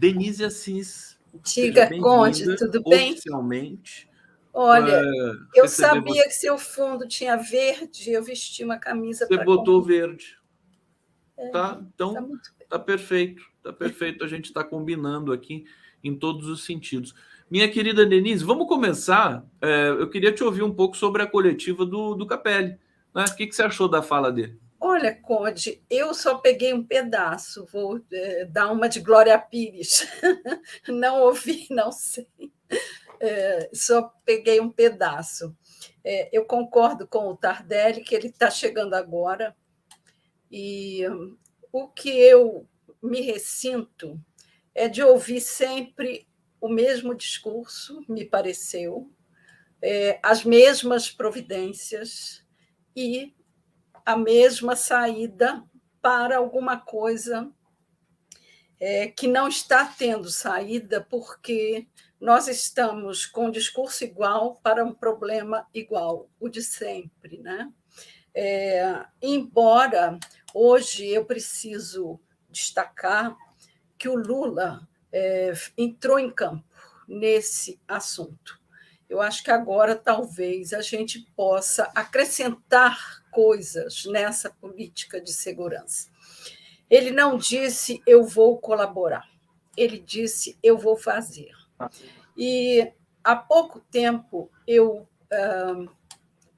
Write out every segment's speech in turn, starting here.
Denise Assis, seja Diga, Conde, bem-vinda tudo bem? oficialmente. Olha, eu Receber sabia você. que seu fundo tinha verde, eu vesti uma camisa Você para botou combinar. verde. Tá? Tá Então, muito bem. tá perfeito. Tá perfeito. A gente está combinando aqui em todos os sentidos. Minha querida Denise, vamos começar. Eu queria te ouvir um pouco sobre a coletiva do Capelli. Né? O que você achou da fala dele? Olha, Conde, eu só peguei um pedaço, vou dar uma de Glória Pires. Não ouvi, não sei. Só peguei um pedaço. Eu concordo com o Tardelli, que ele está chegando agora, e o que eu me ressinto é de ouvir sempre o mesmo discurso, me pareceu, as mesmas providências e a mesma saída para alguma coisa que não está tendo saída, porque nós estamos com um discurso igual para um problema igual, o de sempre, né? Embora hoje eu preciso destacar que o Lula entrou em campo nesse assunto. Eu acho que agora talvez a gente possa acrescentar coisas nessa política de segurança. Ele não disse eu vou colaborar, ele disse eu vou fazer. E há pouco tempo eu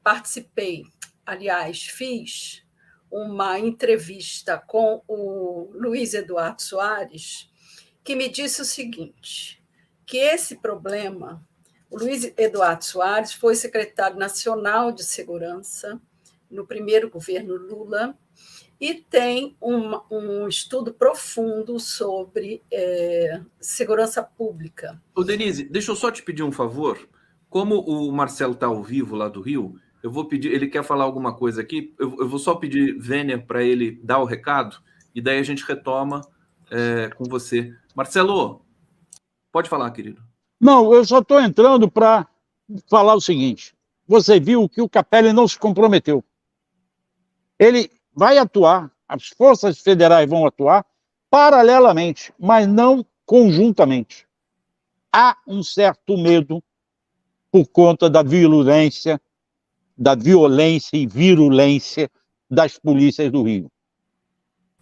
participei, aliás, fiz uma entrevista com o Luiz Eduardo Soares, que me disse o seguinte, que esse problema, o Luiz Eduardo Soares foi secretário nacional de segurança no primeiro governo Lula e tem um estudo profundo sobre segurança pública. Ô, Denise, deixa eu só te pedir um favor. Como o Marcelo está ao vivo lá do Rio, eu vou pedir. Ele quer falar alguma coisa aqui. Eu vou só pedir Vênia para ele dar o recado e daí a gente retoma com você. Marcelo, pode falar, querido. Não, eu só estou entrando para falar o seguinte. Você viu que o Capelli não se comprometeu. Ele vai atuar, as forças federais vão atuar paralelamente, mas não conjuntamente. Há um certo medo por conta da violência e virulência das polícias do Rio.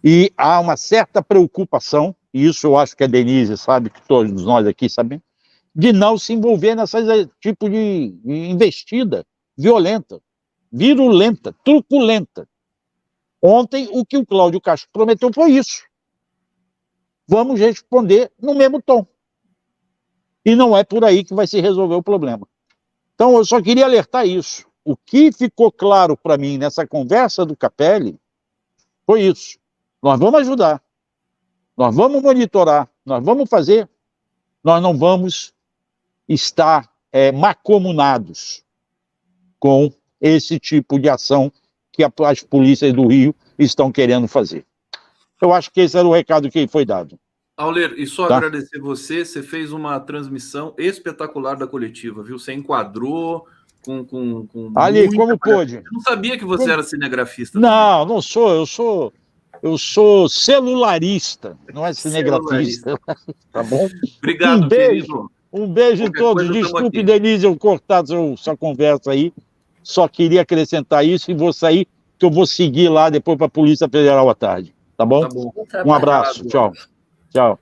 E há uma certa preocupação, e isso eu acho que a Denise sabe, que todos nós aqui sabemos, de não se envolver nesse tipo de investida violenta, virulenta, truculenta. Ontem, o que o Cláudio Castro prometeu foi isso. Vamos responder no mesmo tom. E não é por aí que vai se resolver o problema. Então, eu só queria alertar isso. O que ficou claro para mim nessa conversa do Capelli foi isso. Nós vamos ajudar, nós vamos monitorar, nós vamos fazer, nós não vamos estar mancomunados com esse tipo de ação que as polícias do Rio estão querendo fazer. Eu acho que esse era o recado que foi dado. Auler, e só Tá? agradecer você fez uma transmissão espetacular da coletiva, viu? Você enquadrou com Ali, muita... como pôde? Eu não sabia que você era cinegrafista também. Não, não sou, eu sou celularista, não é cinegrafista. Tá bom? Obrigado, querido. Um beijo em Qualquer todos. coisa, tamo Desculpe, aqui. Denise, eu cortar sua conversa aí. Só queria acrescentar isso e vou sair, que eu vou seguir lá depois para a Polícia Federal à tarde. Tá bom? Tá bom. Um abraço. Obrigado. Tchau. Tchau.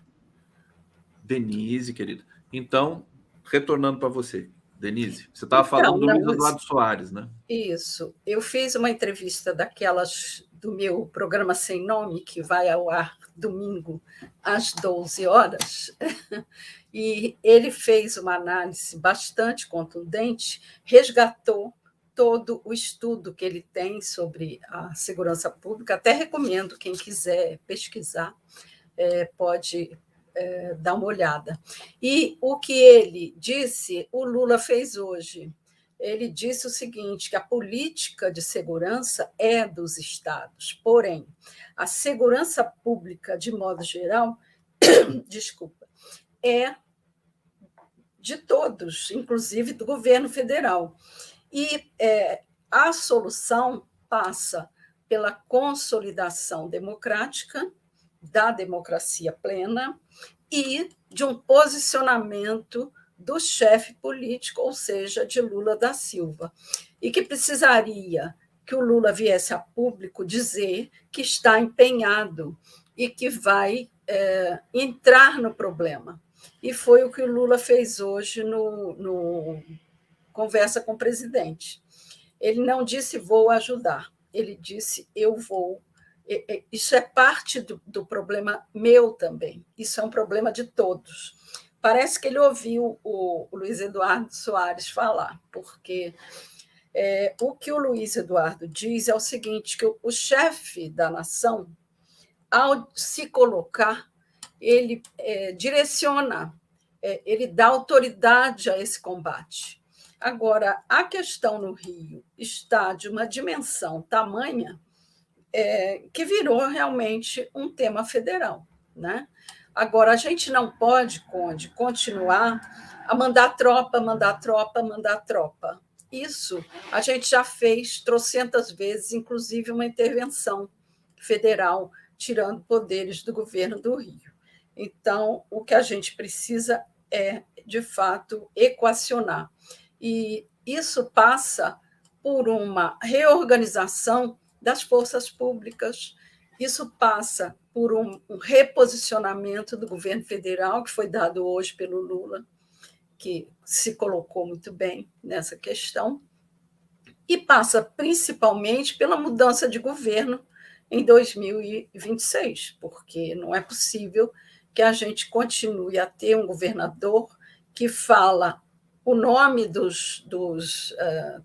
Denise, querido. Então, retornando para você. Denise, você estava falando do Luiz Eduardo Soares, né? Isso. Eu fiz uma entrevista daquelas do meu programa Sem Nome, que vai ao ar domingo às 12 horas, e ele fez uma análise bastante contundente, resgatou todo o estudo que ele tem sobre a segurança pública. Até recomendo, quem quiser pesquisar, pode dar uma olhada. E o que ele disse, o Lula fez hoje. Ele disse o seguinte, que a política de segurança é dos estados, porém, a segurança pública, de modo geral, desculpa, é de todos, inclusive do governo federal. E a solução passa pela consolidação democrática, da democracia plena, e de um posicionamento do chefe político, ou seja, de Lula da Silva, e que precisaria que o Lula viesse a público dizer que está empenhado e que vai entrar no problema. E foi o que o Lula fez hoje no conversa com o presidente. Ele não disse vou ajudar, ele disse eu vou. Isso é parte do problema meu também, isso é um problema de todos. Parece que ele ouviu o Luiz Eduardo Soares falar, porque o que o Luiz Eduardo diz é o seguinte, que o chefe da nação, ao se colocar, ele direciona, ele dá autoridade a esse combate. Agora, a questão no Rio está de uma dimensão tamanha que virou realmente um tema federal, né? Agora, a gente não pode, Conde, continuar a mandar tropa, mandar tropa, mandar tropa. Isso a gente já fez trocentas vezes, inclusive uma intervenção federal, tirando poderes do governo do Rio. Então, o que a gente precisa é, de fato, equacionar. E isso passa por uma reorganização das forças públicas, isso passa por um reposicionamento do governo federal, que foi dado hoje pelo Lula, que se colocou muito bem nessa questão, e passa principalmente pela mudança de governo em 2026, porque não é possível que a gente continue a ter um governador que fala o nome dos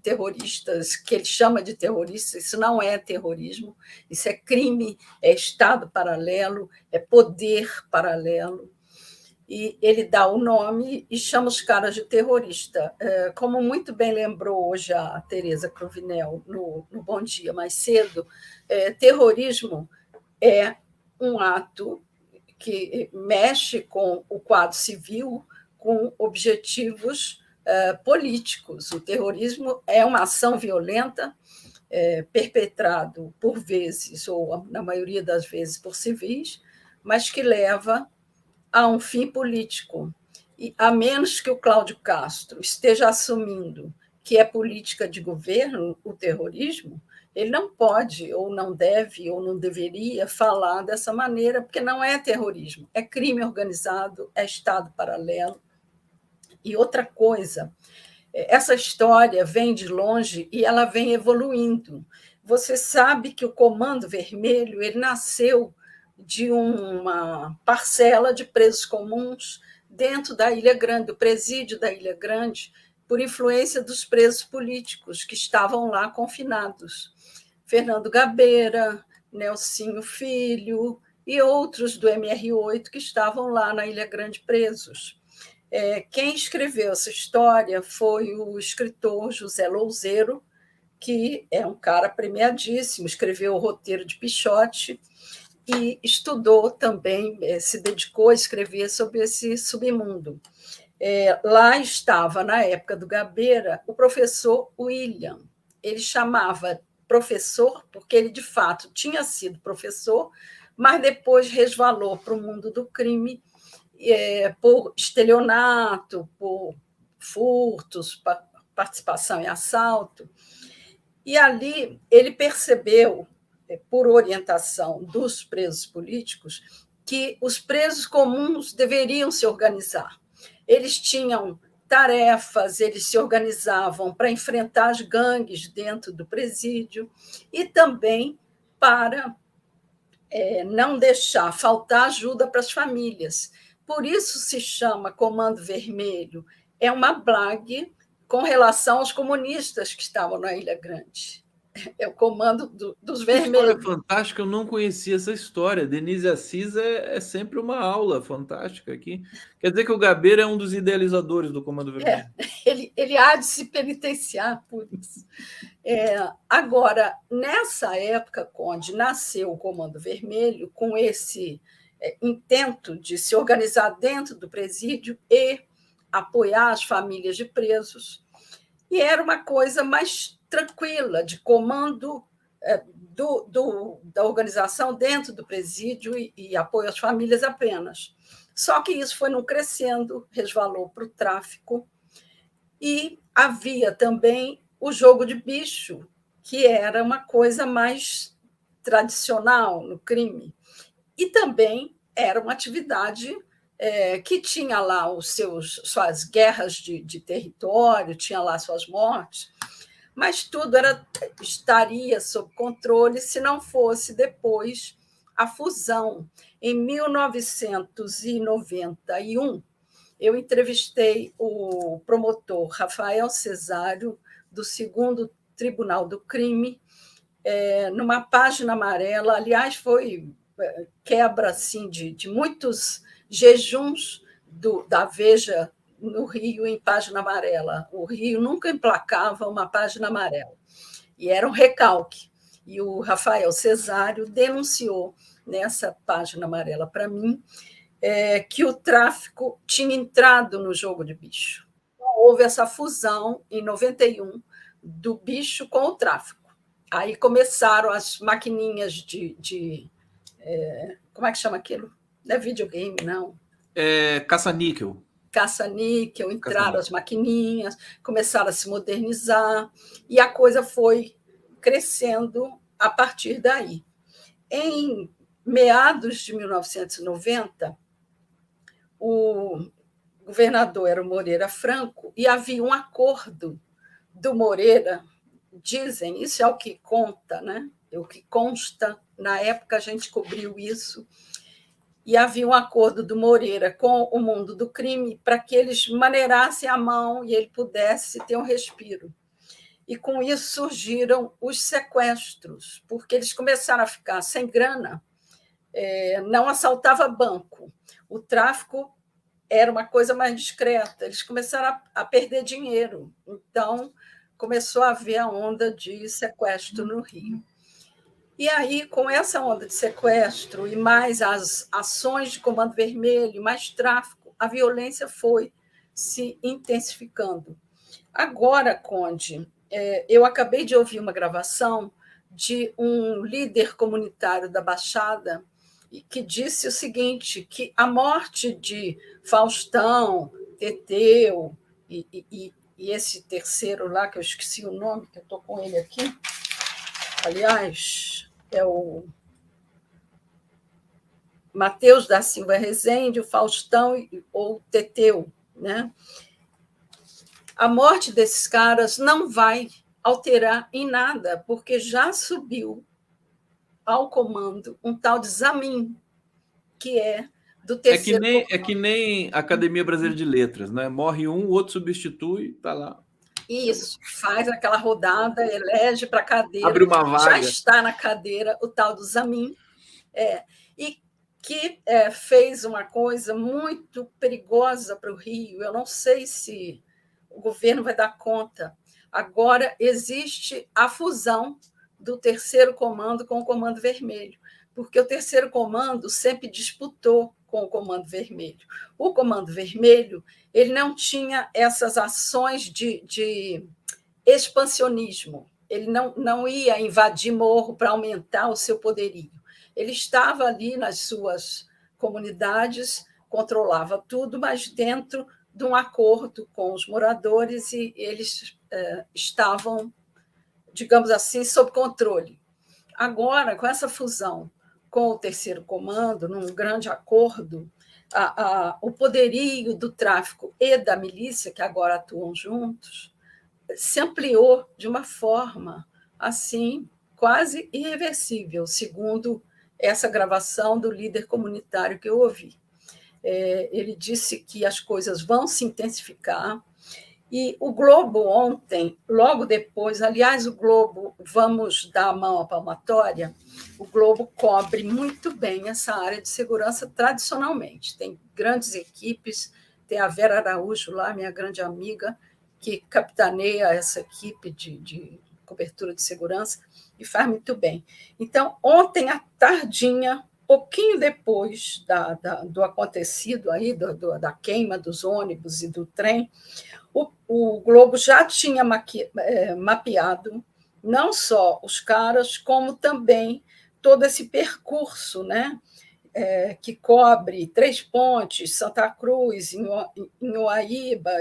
terroristas, que ele chama de terroristas. Isso não é terrorismo, isso é crime, é Estado paralelo, é poder paralelo. E ele dá o nome e chama os caras de terrorista. Como muito bem lembrou hoje a Tereza Cruvinel no Bom Dia mais cedo, terrorismo é um ato que mexe com o quadro civil, com objetivos políticos. O terrorismo é uma ação violenta perpetrado por vezes, ou na maioria das vezes por civis, mas que leva a um fim político. E a menos que o Cláudio Castro esteja assumindo que é política de governo o terrorismo, ele não pode, ou não deve, ou não deveria falar dessa maneira, porque não é terrorismo, é crime organizado, é Estado paralelo. E outra coisa, essa história vem de longe e ela vem evoluindo. Você sabe que o Comando Vermelho ele nasceu de uma parcela de presos comuns dentro da Ilha Grande, do presídio da Ilha Grande, por influência dos presos políticos que estavam lá confinados. Fernando Gabeira, Nelsinho Filho e outros do MR8 que estavam lá na Ilha Grande presos. Quem escreveu essa história foi o escritor José Louzeiro, que é um cara premiadíssimo, escreveu o roteiro de Pichote e estudou também, se dedicou a escrever sobre esse submundo. Lá estava, na época do Gabeira, o professor William. Ele chamava professor porque ele, de fato, tinha sido professor, mas depois resvalou para o mundo do crime por estelionato, por furtos, participação em assalto. E ali ele percebeu, por orientação dos presos políticos, que os presos comuns deveriam se organizar. Eles tinham tarefas, eles se organizavam para enfrentar as gangues dentro do presídio e também para não deixar faltar ajuda para as famílias. Por isso se chama Comando Vermelho. É uma blague com relação aos comunistas que estavam na Ilha Grande. É o comando dos vermelhos. História fantástica, eu não conhecia essa história. Denise Assis é sempre uma aula fantástica aqui. Quer dizer que o Gabeira é um dos idealizadores do Comando Vermelho. Ele há de se penitenciar por isso. Agora, nessa época, Conde, nasceu o Comando Vermelho com esse intento de se organizar dentro do presídio e apoiar as famílias de presos. E era uma coisa mais tranquila, de comando da organização dentro do presídio e apoio às famílias apenas. Só que isso foi não crescendo, resvalou para o tráfico, e havia também o jogo de bicho, que era uma coisa mais tradicional no crime, e também era uma atividade que tinha lá suas guerras de território, tinha lá suas mortes, mas tudo estaria sob controle se não fosse depois a fusão. Em 1991, eu entrevistei o promotor Rafael Cesário, do 2º Tribunal do Crime, numa página amarela. Aliás, foi quebra assim, de muitos jejuns da Veja no Rio em página amarela. O Rio nunca emplacava uma página amarela, e era um recalque. E o Rafael Cesário denunciou nessa página amarela para mim que o tráfico tinha entrado no jogo de bicho. Houve essa fusão em 91 do bicho com o tráfico. Aí começaram as maquininhas como é que chama aquilo? Não é videogame, não. Caça-níquel. Caça-níquel, entraram as maquininhas, começaram a se modernizar, e a coisa foi crescendo a partir daí. Em meados de 1990, o governador era o Moreira Franco, e havia um acordo do Moreira, dizem, isso é o que conta, né? O que consta, na época a gente cobriu isso, e havia um acordo do Moreira com o mundo do crime para que eles maneirassem a mão e ele pudesse ter um respiro. E com isso surgiram os sequestros, porque eles começaram a ficar sem grana, não assaltava banco, o tráfico era uma coisa mais discreta, eles começaram a perder dinheiro, então começou a haver a onda de sequestro no Rio. E aí, com essa onda de sequestro e mais as ações de Comando Vermelho, mais tráfico, a violência foi se intensificando. Agora, Conde, eu acabei de ouvir uma gravação de um líder comunitário da Baixada que disse o seguinte, que a morte de Faustão, Teteu e esse terceiro lá, que eu esqueci o nome, que eu estou com ele aqui, aliás, é o Matheus da Silva Rezende, o Faustão ou o Teteu, né? A morte desses caras não vai alterar em nada, porque já subiu ao comando um tal de Zamin, que é do terceiro comando. É que nem a Academia Brasileira de Letras, né? Morre um, o outro substitui, está lá. Isso, faz aquela rodada, elege para a cadeira. Abre uma vaga. Já está na cadeira o tal do Zamin, e que fez uma coisa muito perigosa para o Rio. Eu não sei se o governo vai dar conta. Agora existe a fusão do terceiro comando com o Comando Vermelho, porque o terceiro comando sempre disputou com o Comando Vermelho. O Comando Vermelho ele não tinha essas ações de expansionismo, ele não ia invadir morro para aumentar o seu poderio. Ele estava ali nas suas comunidades, controlava tudo, mas dentro de um acordo com os moradores, e eles estavam, digamos assim, sob controle. Agora, com essa fusão com o terceiro comando, num grande acordo, o poderio do tráfico e da milícia, que agora atuam juntos, se ampliou de uma forma assim quase irreversível, segundo essa gravação do líder comunitário que eu ouvi. Ele disse que as coisas vão se intensificar, e o Globo ontem, logo depois, aliás, o Globo, vamos dar a mão à palmatória, o Globo cobre muito bem essa área de segurança tradicionalmente. Tem grandes equipes, tem a Vera Araújo lá, minha grande amiga, que capitaneia essa equipe de cobertura de segurança e faz muito bem. Então, ontem à tardinha, pouquinho depois do acontecido aí, da queima dos ônibus e do trem, o Globo já tinha mapeado não só os caras, como também todo esse percurso, né, que cobre Três Pontes, Santa Cruz, Uaíba,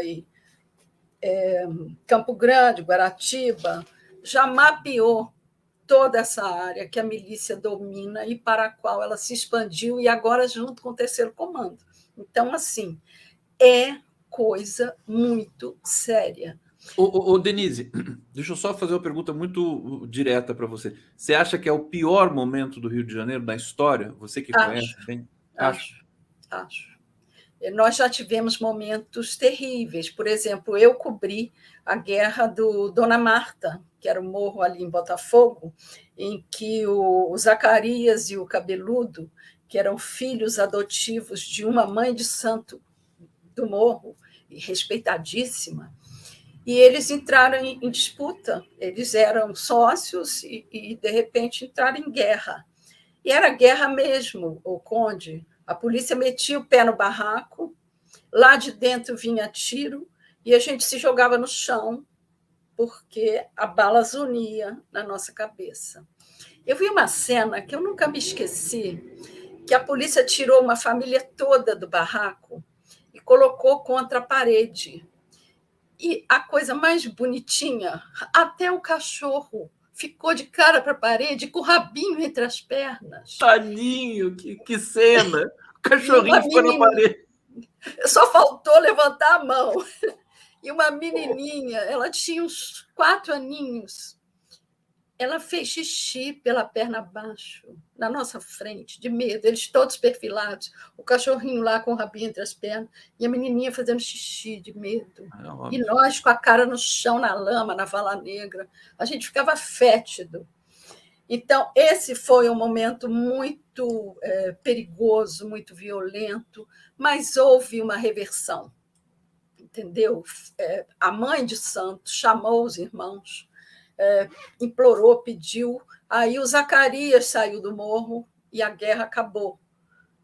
Campo Grande, Guaratiba, já mapeou toda essa área que a milícia domina e para a qual ela se expandiu, e agora junto com o Terceiro Comando. Então, assim, é coisa muito séria. Denise, deixa eu só fazer uma pergunta muito direta para você. Você acha que é o pior momento do Rio de Janeiro na história? Você que conhece bem? Acho. Nós já tivemos momentos terríveis. Por exemplo, eu cobri a guerra do Dona Marta, que era o morro ali em Botafogo, em que o Zacarias e o Cabeludo, que eram filhos adotivos de uma mãe de santo do morro, respeitadíssima, e eles entraram em disputa. Eles eram sócios e, de repente, entraram em guerra. E era guerra mesmo, o Conde. A polícia metia o pé no barraco, lá de dentro vinha tiro, e a gente se jogava no chão, porque a bala zunia na nossa cabeça. Eu vi uma cena que eu nunca me esqueci, que a polícia tirou uma família toda do barraco e colocou contra a parede. E a coisa mais bonitinha, até o cachorro ficou de cara para a parede, com o rabinho entre as pernas. Tadinho, que cena! O cachorrinho ficou na parede. Só faltou levantar a mão. E uma menininha, ela tinha uns 4 aninhos, ela fez xixi pela perna abaixo, na nossa frente, de medo, eles todos perfilados, o cachorrinho lá com o rabinho entre as pernas, e a menininha fazendo xixi de medo. E nós com a cara no chão, na lama, na vala negra, a gente ficava fétido. Então, esse foi um momento muito perigoso, muito violento, mas houve uma reversão, entendeu? A mãe de Santos chamou os irmãos, implorou, pediu, aí o Zacarias saiu do morro e a guerra acabou.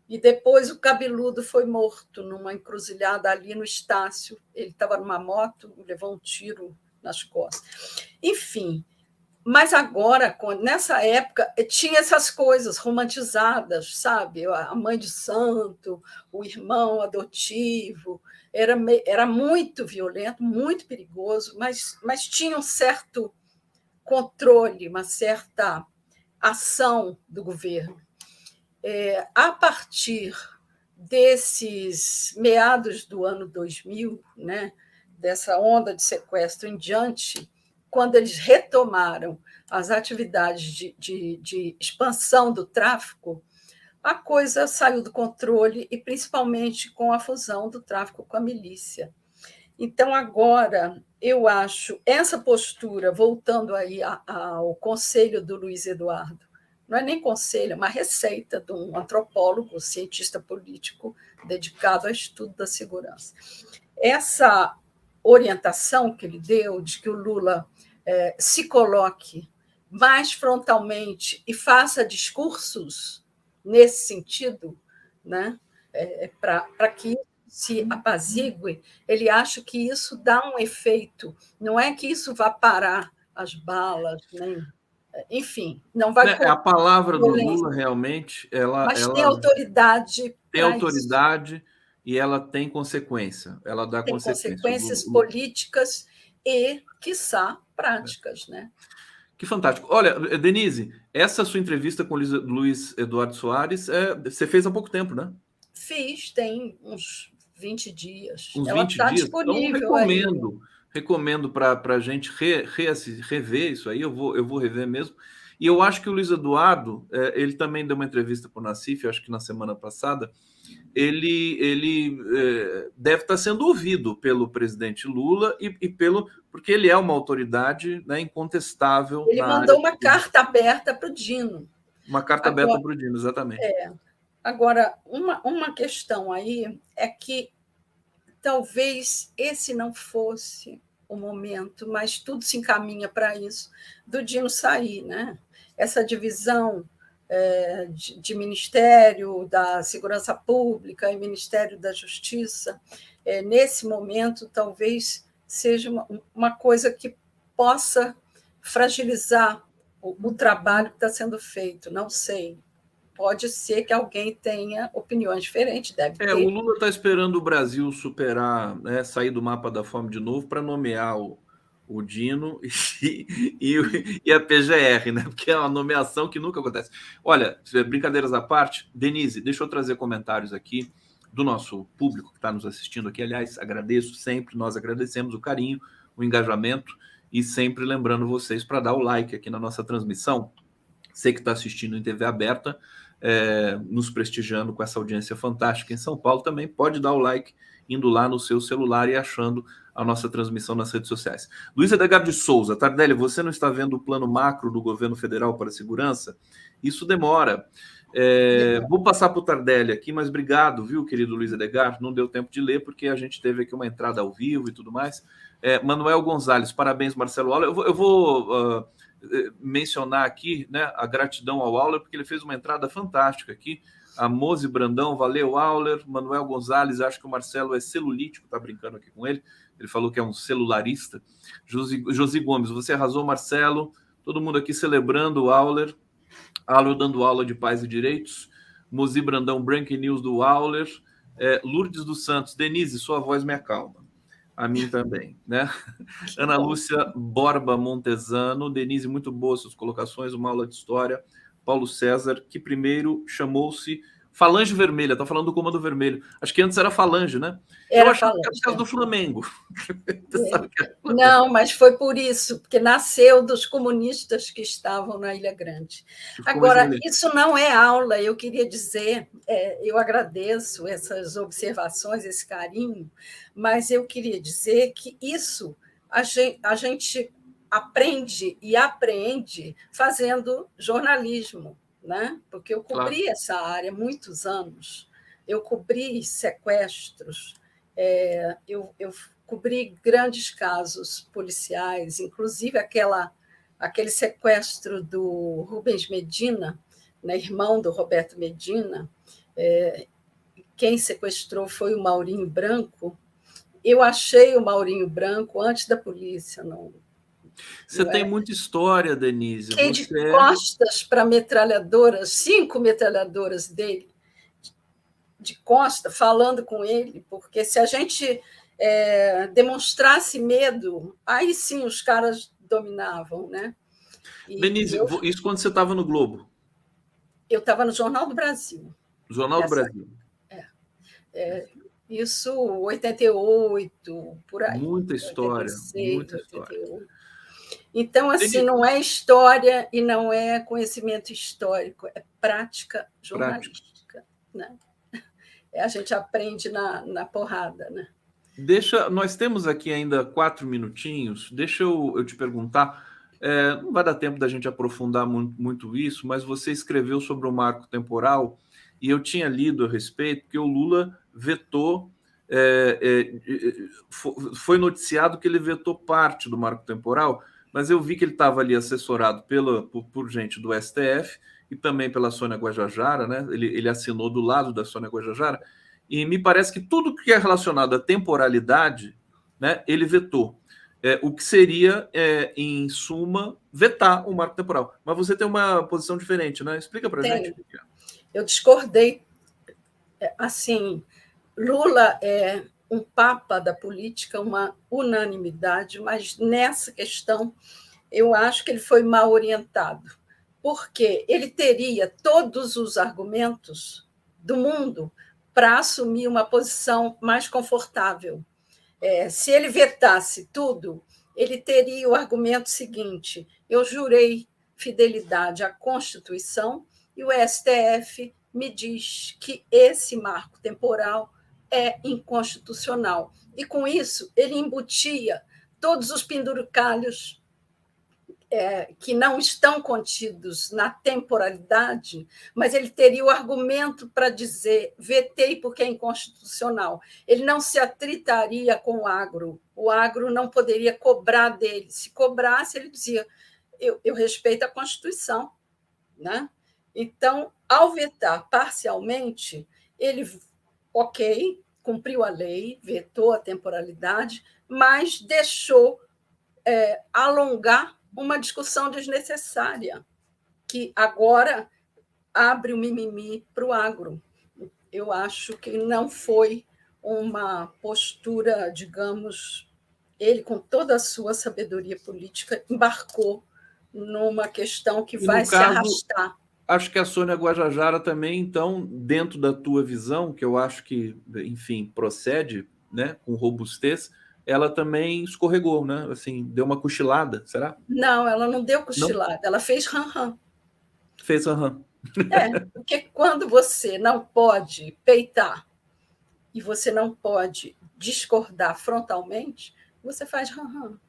E depois o Cabeludo foi morto numa encruzilhada ali no Estácio. Ele estava numa moto, levou um tiro nas costas. Enfim, mas agora, nessa época, tinha essas coisas romantizadas, sabe? A mãe de santo, o irmão adotivo, era muito violento, muito perigoso, mas tinha um certo controle, uma certa ação do governo. A partir desses meados do ano 2000, né, dessa onda de sequestro em diante, quando eles retomaram as atividades de expansão do tráfico, a coisa saiu do controle, e principalmente com a fusão do tráfico com a milícia. Então, agora, eu acho essa postura, voltando aí ao conselho do Luiz Eduardo, não é nem conselho, é uma receita de um antropólogo, cientista político, dedicado ao estudo da segurança. Essa orientação que ele deu de que o Lula se coloque mais frontalmente e faça discursos nesse sentido, né, para que se apazigue, ele acha que isso dá um efeito. Não é que isso vá parar as balas, nem... Enfim, não vai... A palavra do Lula, realmente, mas tem autoridade. Tem autoridade isso. E ela tem consequência. Ela dá tem consequências políticas e, quiçá, práticas, né? Que fantástico. Olha, Denise, essa sua entrevista com o Luiz Eduardo Soares, você fez há pouco tempo, né? Fiz, tem uns 20 dias. Uns ela 20 está dias? disponível. Então, recomendo para a gente rever isso aí, eu vou rever mesmo. E eu acho que o Luiz Eduardo, ele também deu uma entrevista para o Nassif, acho que na semana passada, ele deve estar sendo ouvido pelo presidente Lula porque ele é uma autoridade, né, incontestável. Ele mandou uma carta aberta para o Dino. Uma carta aberta para o Dino, exatamente. Agora, uma questão aí é que talvez esse não fosse o momento, mas tudo se encaminha para isso, do Dino sair, né? Essa divisão de Ministério da Segurança Pública e Ministério da Justiça, nesse momento, talvez seja uma coisa que possa fragilizar o trabalho que está sendo feito, não sei. pode ser que alguém tenha opiniões diferentes, deve ter. O Lula está esperando o Brasil superar, né, sair do mapa da fome de novo para nomear o Dino e a PGR, né? Porque é uma nomeação que nunca acontece. Olha, brincadeiras à parte, Denise, deixa eu trazer comentários aqui do nosso público que está nos assistindo aqui. Aliás, agradeço sempre, nós agradecemos o carinho, o engajamento e sempre lembrando vocês para dar o like aqui na nossa transmissão. Você que está assistindo em TV aberta, nos prestigiando com essa audiência fantástica em São Paulo, também pode dar o like indo lá no seu celular e achando a nossa transmissão nas redes sociais. Luiz Edgar de Souza, Tardelli, você não está vendo o plano macro do governo federal para a segurança? Isso demora. Vou passar para o Tardelli aqui, mas obrigado, viu, querido Luiz Edgar? Não deu tempo de ler, porque a gente teve aqui uma entrada ao vivo e tudo mais. Manuel Gonzalez, parabéns, Marcelo Auler. Eu vou mencionar aqui, né, a gratidão ao Auler, porque ele fez uma entrada fantástica aqui. A Mose Brandão, valeu, Auler. Manuel Gonzalez, acho que o Marcelo é celulítico, tá brincando aqui com ele. Ele falou que é um celularista. Josi Gomes, você arrasou, Marcelo. Todo mundo aqui celebrando o Auler. Auler dando aula de paz e direitos. Mozi Brandão, Breaking News do Auler. Lourdes dos Santos, Denise, sua voz me acalma. A mim também, né? Ana Lúcia Borba Montesano, Denise, muito boas suas colocações, uma aula de história. Paulo César, que primeiro chamou-se Falange Vermelha, tá falando do Comando Vermelho. Acho que antes era Falange, né? Eu achava que era por causa do Flamengo. Não, mas foi por isso, porque nasceu dos comunistas que estavam na Ilha Grande. Agora, isso não é aula, eu queria dizer, eu agradeço essas observações, esse carinho, mas eu queria dizer que isso a gente aprende e apreende fazendo jornalismo, né? Porque eu cobri essa área há muitos anos, eu cobri sequestros, eu cobri grandes casos policiais, inclusive aquele sequestro do Rubens Medina, né, irmão do Roberto Medina. Quem sequestrou foi o Maurinho Branco. Eu achei o Maurinho Branco antes da polícia. Você tem muita história, Denise. Fiquei de costas para metralhadoras, 5 metralhadoras dele, de costas, falando com ele, porque se a gente demonstrasse medo, aí sim os caras dominavam, né? Denise, isso quando você estava no Globo? Eu estava no Jornal do Brasil. Jornal do Brasil. Isso, 88, por aí. Muita história, 86, muita história. 88. Então, assim, não é história e não é conhecimento histórico, é prática jornalística. Né? A gente aprende na porrada, né? Nós temos aqui ainda 4 minutinhos. Deixa eu te perguntar. Não vai dar tempo da gente aprofundar muito isso, mas você escreveu sobre o marco temporal e eu tinha lido a respeito que o Lula vetou, foi noticiado que ele vetou parte do marco temporal, mas eu vi que ele estava ali assessorado por gente do STF e também pela Sônia Guajajara, né? Ele assinou do lado da Sônia Guajajara, e me parece que tudo que é relacionado à temporalidade, né, ele vetou. O que seria, em suma, vetar o marco temporal. Mas você tem uma posição diferente, né? Explica para a gente. Eu discordei. Assim, Lula é um papa da política, uma unanimidade, mas nessa questão eu acho que ele foi mal orientado, porque ele teria todos os argumentos do mundo para assumir uma posição mais confortável. Se ele vetasse tudo, ele teria o argumento seguinte: eu jurei fidelidade à Constituição e o STF me diz que esse marco temporal é inconstitucional. E, com isso, ele embutia todos os penduricalhos que não estão contidos na temporalidade, mas ele teria o argumento para dizer vetei porque é inconstitucional. Ele não se atritaria com o agro não poderia cobrar dele. Se cobrasse, ele dizia, eu respeito a Constituição. Né? Então, ao vetar parcialmente, ele, cumpriu a lei, vetou a temporalidade, mas deixou alongar uma discussão desnecessária, que agora abre o mimimi para o agro. Eu acho que não foi uma postura, digamos, ele, com toda a sua sabedoria política, embarcou numa questão que E vai no se caso, arrastar. acho que a Sônia Guajajara também, então, dentro da tua visão, que eu acho que, enfim, procede, né, com robustez, ela também escorregou, né? Assim, deu uma cochilada, será? Não, ela não deu Não? cochilada, ela fez ram-ram. Fez aham. Porque quando você não pode peitar e você não pode discordar frontalmente, você faz ram-ram.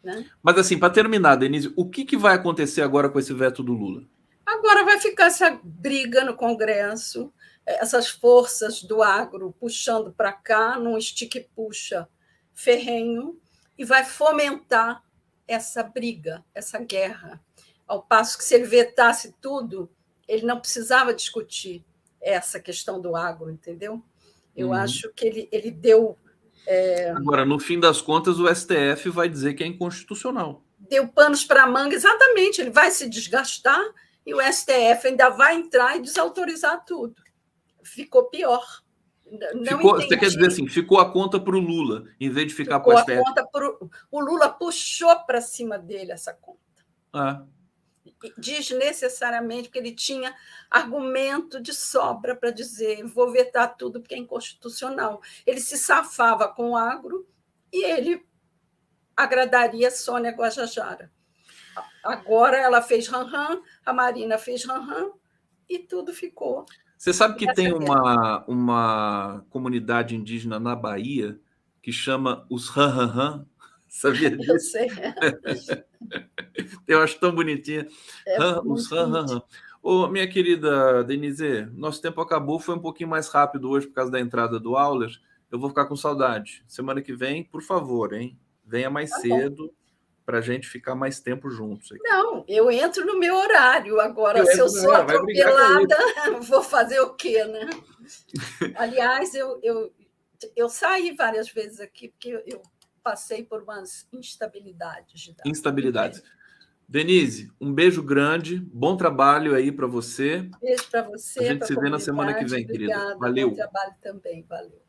Né? Mas assim, para terminar, Denise, o que vai acontecer agora com esse veto do Lula? Agora vai ficar essa briga no Congresso, essas forças do agro puxando para cá, num estique-puxa ferrenho, e vai fomentar essa briga, essa guerra. Ao passo que, se ele vetasse tudo, ele não precisava discutir essa questão do agro, entendeu? Eu acho que ele deu. Agora, no fim das contas, o STF vai dizer que é inconstitucional. Deu panos para a manga, exatamente, ele vai se desgastar e o STF ainda vai entrar e desautorizar tudo. Ficou pior. Não Você quer dizer assim, ficou a conta para o Lula, em vez de ficar para o STF? O Lula puxou para cima dele essa conta. Ah. Desnecessariamente, porque ele tinha argumento de sobra para dizer vou vetar tudo porque é inconstitucional. Ele se safava com o agro e ele agradaria Sônia Guajajara. Agora ela fez ram-ram, a Marina fez ram-ram e tudo ficou. Você sabe que tem uma comunidade indígena na Bahia que chama os ram-ram-ram? Sabia disso? Eu sei. Eu acho tão bonitinha. Os ram-ram-ram. Ô, minha querida Denise, nosso tempo acabou, foi um pouquinho mais rápido hoje por causa da entrada do Aulas. Eu vou ficar com saudade. Semana que vem, por favor, hein? Venha mais cedo para a gente ficar mais tempo juntos. Aqui. Não, eu entro no meu horário. Agora, se eu sou atropelada, vou fazer o quê, né? Aliás, eu saí várias vezes aqui, porque eu passei por umas instabilidades. Instabilidades. Denise, um beijo grande, bom trabalho aí para você. Beijo para você. A gente se vê na semana que vem, obrigada, querida. Valeu. Bom trabalho também, valeu.